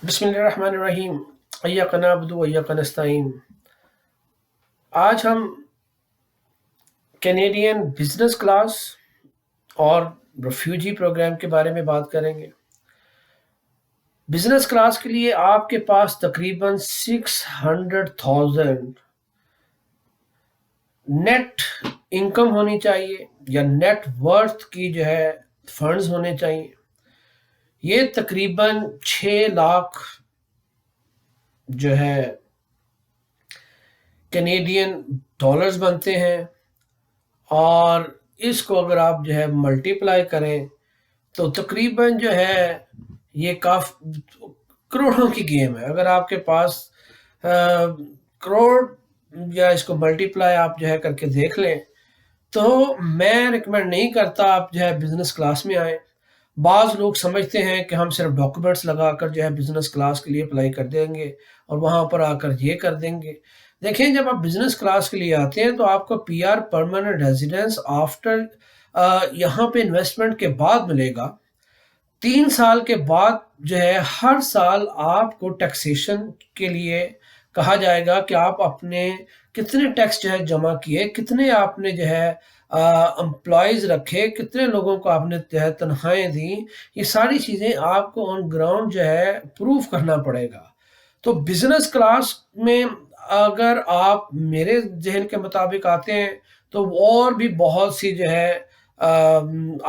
بسم اللہ الرحمن الرحیم۔ ایاک نعبد و ایاک نستعین۔ آج ہم کینیڈین بزنس کلاس اور ریفیوجی پروگرام کے بارے میں بات کریں گے۔ بزنس کلاس کے لیے آپ کے پاس تقریباً 600,000 نیٹ انکم ہونی چاہیے یا نیٹ ورتھ کی فنڈز ہونے چاہیے۔ یہ تقریباً 6 لاکھ کینیڈین ڈالرز بنتے ہیں، اور اس کو اگر آپ ملٹی پلائی کریں تو تقریباً یہ کروڑوں کی گیم ہے۔ اگر آپ کے پاس کروڑ یا اس کو ملٹی پلائی آپ کر کے دیکھ لیں تو میں ریکمینڈ نہیں کرتا آپ بزنس کلاس میں آئیں۔ بعض لوگ سمجھتے ہیں کہ ہم صرف ڈاکومنٹس لگا کر بزنس کلاس کے لیے اپلائی کر دیں گے اور وہاں پر آ کر یہ کر دیں گے۔ دیکھیں، جب آپ بزنس کلاس کے لیے آتے ہیں تو آپ کو P R permanent residence after یہاں پہ انویسٹمنٹ کے بعد ملے گا۔ 3 سال کے بعد ہر سال آپ کو ٹیکسیشن کے لیے کہا جائے گا کہ آپ اپنے کتنے ٹیکس جمع کیے، کتنے آپ نے امپلائیز رکھے، کتنے لوگوں کو آپ نے تنخواہیں دیں۔ یہ ساری چیزیں آپ کو آن گراؤنڈ پروف کرنا پڑے گا۔ تو بزنس کلاس میں اگر آپ میرے ذہن کے مطابق آتے ہیں تو اور بھی بہت سی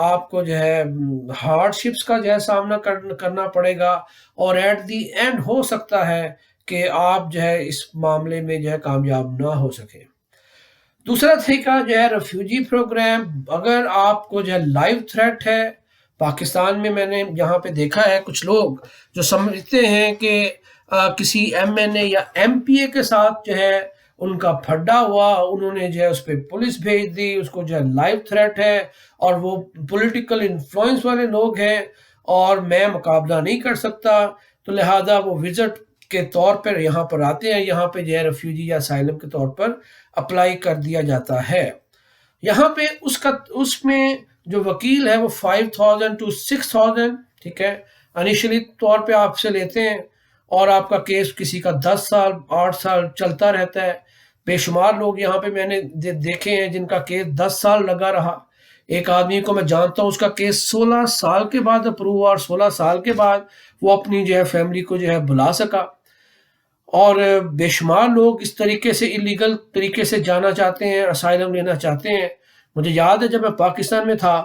آپ کو ہارڈ شپس کا سامنا کرنا پڑے گا، اور ایٹ دی اینڈ ہو سکتا ہے کہ آپ اس معاملے میں کامیاب نہ ہو سکے۔ دوسرا طریقہ ریفیوجی پروگرام۔ اگر آپ کو لائیو تھریٹ ہے، پاکستان میں نے یہاں پہ دیکھا ہے کچھ لوگ جو سمجھتے ہیں کہ کسی ایم این اے یا ایم پی اے کے ساتھ ان کا پھڈا ہوا، انہوں نے اس پہ پولیس بھیج دی، اس کو لائیو تھریٹ ہے اور وہ پولیٹیکل انفلوئنس والے لوگ ہیں اور میں مقابلہ نہیں کر سکتا، تو لہٰذا وہ وزٹ کے طور پر یہاں پر آتے ہیں، یہاں پہ ریفیوجی یا اسائلم کے طور پر اپلائی کر دیا جاتا ہے۔ یہاں پہ اس میں جو وکیل ہے وہ 5,000 to 6,000 ٹھیک ہے انیشلی طور پہ آپ سے لیتے ہیں، اور آپ کا کیس کسی کا 10 سال 8 سال چلتا رہتا ہے۔ بے شمار لوگ یہاں پہ میں نے دیکھے ہیں جن کا کیس 10 سال لگا رہا۔ ایک آدمی کو میں جانتا ہوں، اس کا کیس 16 سال کے بعد اپروو، اور 16 سال کے بعد وہ اپنی فیملی کو بلا سکا۔ اور بے شمار لوگ اس طریقے سے اللیگل طریقے سے جانا چاہتے ہیں، اسائلم لینا چاہتے ہیں۔ مجھے یاد ہے جب میں پاکستان میں تھا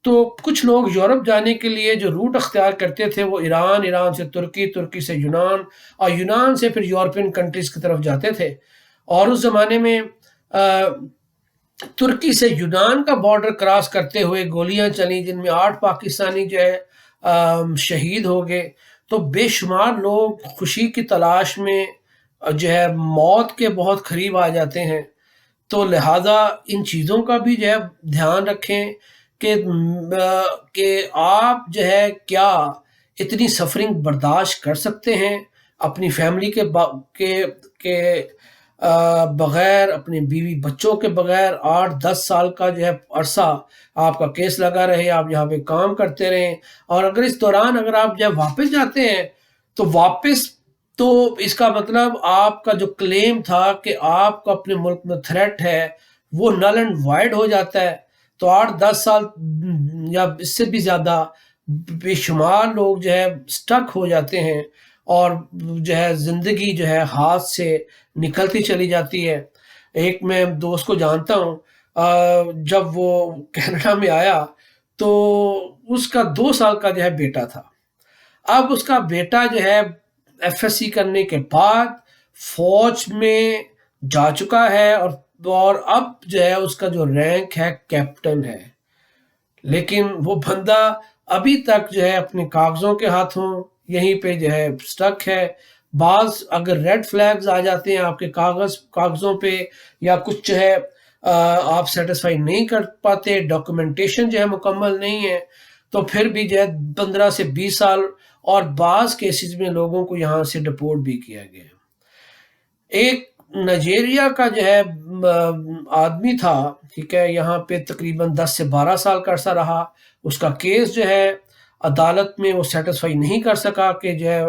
تو کچھ لوگ یورپ جانے کے لیے جو روٹ اختیار کرتے تھے وہ ایران سے ترکی، ترکی سے یونان، اور یونان سے پھر یورپین کنٹریز کی طرف جاتے تھے۔ اور اس زمانے میں ترکی سے یونان کا بارڈر کراس کرتے ہوئے گولیاں چلیں جن میں 8 پاکستانی شہید ہو گئے۔ تو بے شمار لوگ خوشی کی تلاش میں موت کے بہت قریب آ جاتے ہیں۔ تو لہٰذا ان چیزوں کا بھی دھیان رکھیں کہ آپ کیا اتنی سفرنگ برداشت کر سکتے ہیں اپنی فیملی کے بغیر، اپنے بیوی بچوں کے بغیر۔ 8-10 سال کا عرصہ آپ کا کیس لگا رہے، آپ یہاں پہ کام کرتے رہیں، اور اگر اس دوران اگر آپ واپس جاتے ہیں تو واپس تو اس کا مطلب آپ کا جو کلیم تھا کہ آپ کا اپنے ملک میں تھریٹ ہے وہ نل اینڈ وائڈ ہو جاتا ہے۔ تو 8-10 سال یا اس سے بھی زیادہ بے شمار لوگ سٹک ہو جاتے ہیں، اور زندگی ہاتھ سے نکلتی چلی جاتی ہے۔ ایک میں دوست کو جانتا ہوں، جب وہ کینیڈا میں آیا تو اس کا 2 سال کا بیٹا تھا۔ اب اس کا بیٹا ایف ایس سی کرنے کے بعد فوج میں جا چکا ہے، اور اب اس کا جو رینک ہے کیپٹن ہے، لیکن وہ بندہ ابھی تک اپنے کاغذوں کے ہاتھوں یہیں پہ سٹک ہے۔ بعض اگر ریڈ فلیگز آ جاتے ہیں آپ کے کاغذوں پہ، یا کچھ آپ سیٹسفائی نہیں کر پاتے، ڈاکومنٹیشن مکمل نہیں ہے، تو پھر بھی 15 سے 20 سال، اور بعض کیسز میں لوگوں کو یہاں سے ڈپورٹ بھی کیا گیا۔ ایک نائجیریا کا آدمی تھا، ٹھیک ہے، یہاں پہ تقریباً 10 سے 12 سال کا عرصہ رہا۔ اس کا کیس عدالت میں وہ سیٹسفائی نہیں کر سکا کہ جو ہے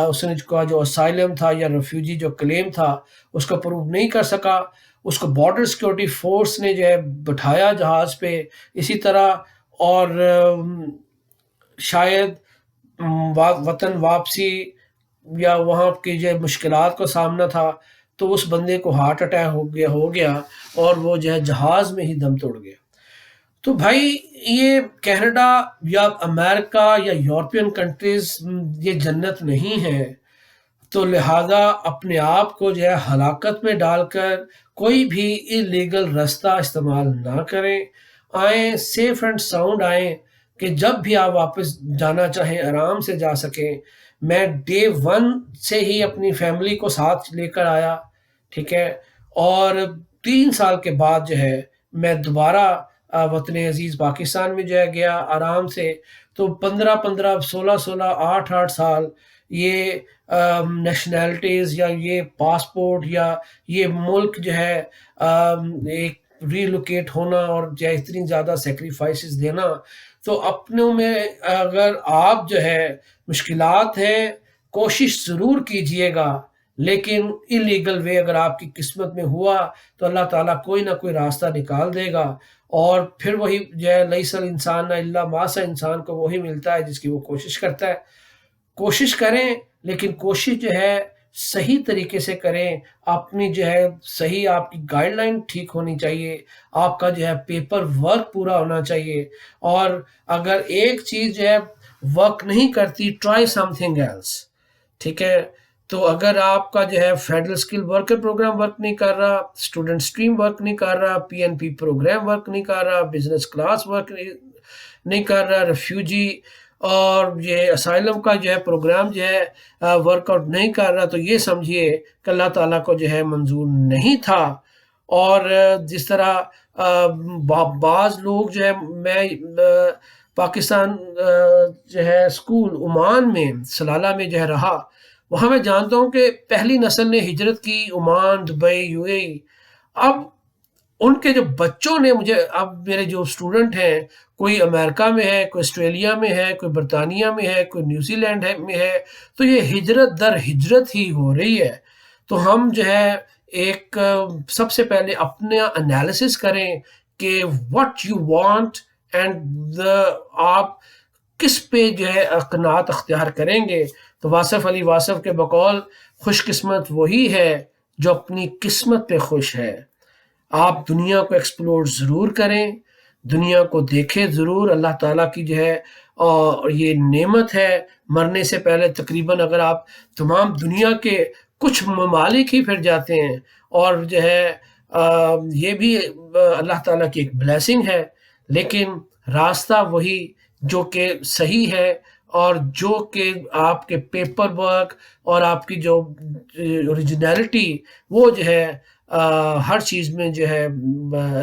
اس نے کا جو اسائلم تھا یا ریفیوجی جو کلیم تھا اس کو پروو نہیں کر سکا، اس کو بارڈر سیکورٹی فورس نے جو ہے بٹھایا جہاز پہ اسی طرح، اور شاید وطن واپسی یا وہاں کی جو مشکلات کا سامنا تھا، تو اس بندے کو ہارٹ اٹیک ہو گیا اور وہ جو ہے جہاز میں ہی دم توڑ گیا۔ تو بھائی یہ کینیڈا یا امریکہ یا یورپین کنٹریز یہ جنت نہیں ہے، تو لہٰذا اپنے آپ کو جو ہے ہلاکت میں ڈال کر کوئی بھی انلیگل راستہ استعمال نہ کریں، آئیں سیف اینڈ ساؤنڈ آئیں کہ جب بھی آپ واپس جانا چاہیں آرام سے جا سکیں۔ میں ڈے ون سے ہی اپنی فیملی کو ساتھ لے کر آیا، ٹھیک ہے، اور 3 سال کے بعد جو ہے میں دوبارہ وطن عزیز پاکستان میں جو ہے گیا آرام سے۔ تو 15 16 8 سال یہ نیشنلٹیز یا یہ پاسپورٹ یا یہ ملک جو ہے ایک ریلوکیٹ ہونا اور جو ہے اتنی زیادہ سیکریفائسز دینا، تو اپنوں میں اگر آپ جو ہے مشکلات ہیں کوشش ضرور کیجئے گا، لیکن انلیگل وے اگر آپ کی قسمت میں ہوا تو اللہ تعالیٰ کوئی نہ کوئی راستہ نکال دے گا، اور پھر وہی جو ہے لیس الانسان الا ما سعی، انسان کو وہی ملتا ہے جس کی وہ کوشش کرتا ہے۔ کوشش کریں، لیکن کوشش جو ہے صحیح طریقے سے کریں، اپنی جو ہے صحیح آپ کی گائیڈ لائن ٹھیک ہونی چاہیے، آپ کا جو ہے پیپر ورک پورا ہونا چاہیے، اور اگر ایک چیز جو ہے ورک نہیں کرتی، ٹرائی سم تھنگ ایلس، ٹھیک ہے۔ تو اگر آپ کا جو ہے federal skill worker program work نہیں کر رہا، اسٹوڈنٹ اسٹریم ورک نہیں کر رہا، PNP پروگرام ورک نہیں کر رہا، بزنس کلاس ورک نہیں کر رہا، ریفیوجی اور یہ اسائلم کا جو ہے پروگرام جو ہے ورک آؤٹ نہیں کر رہا، تو یہ سمجھیے کہ اللہ تعالیٰ کو جو ہے منظور نہیں تھا۔ اور جس طرح بعض لوگ جو ہے، میں پاکستان جو ہے اسکول عمان میں سلالہ میں جو ہے رہا، وہاں میں جانتا ہوں کہ پہلی نسل نے ہجرت کی عمان، دبئی، UAE۔ اب ان کے جو بچوں نے مجھے، اب میرے جو اسٹوڈنٹ ہیں، کوئی امریکہ میں ہے، کوئی آسٹریلیا میں ہے، کوئی برطانیہ میں ہے، کوئی نیوزی لینڈ میں ہے، تو یہ ہجرت در ہجرت ہی ہو رہی ہے۔ تو ہم جو ہے ایک سب سے پہلے اپنا انالیسس کریں کہ what you want اینڈ آپ کس پہ جو ہے قناعت اختیار کریں گے۔ تو واصف علی واصف کے بقول خوش قسمت وہی ہے جو اپنی قسمت پہ خوش ہے۔ آپ دنیا کو ایکسپلور ضرور کریں، دنیا کو دیکھیں ضرور، اللہ تعالیٰ کی جو ہے اور یہ نعمت ہے۔ مرنے سے پہلے تقریباً اگر آپ تمام دنیا کے کچھ ممالک ہی پھر جاتے ہیں، اور جو ہے یہ بھی اللہ تعالیٰ کی ایک بلیسنگ ہے، لیکن راستہ وہی جو کہ صحیح ہے، اور جو کہ آپ کے پیپر ورک اور آپ کی جو اوریجنلٹی وہ جو ہے ہر چیز میں جو ہے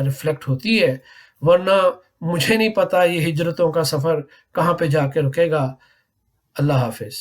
ریفلیکٹ ہوتی ہے۔ ورنہ مجھے نہیں پتا یہ ہجرتوں کا سفر کہاں پہ جا کے رکے گا۔ اللہ حافظ۔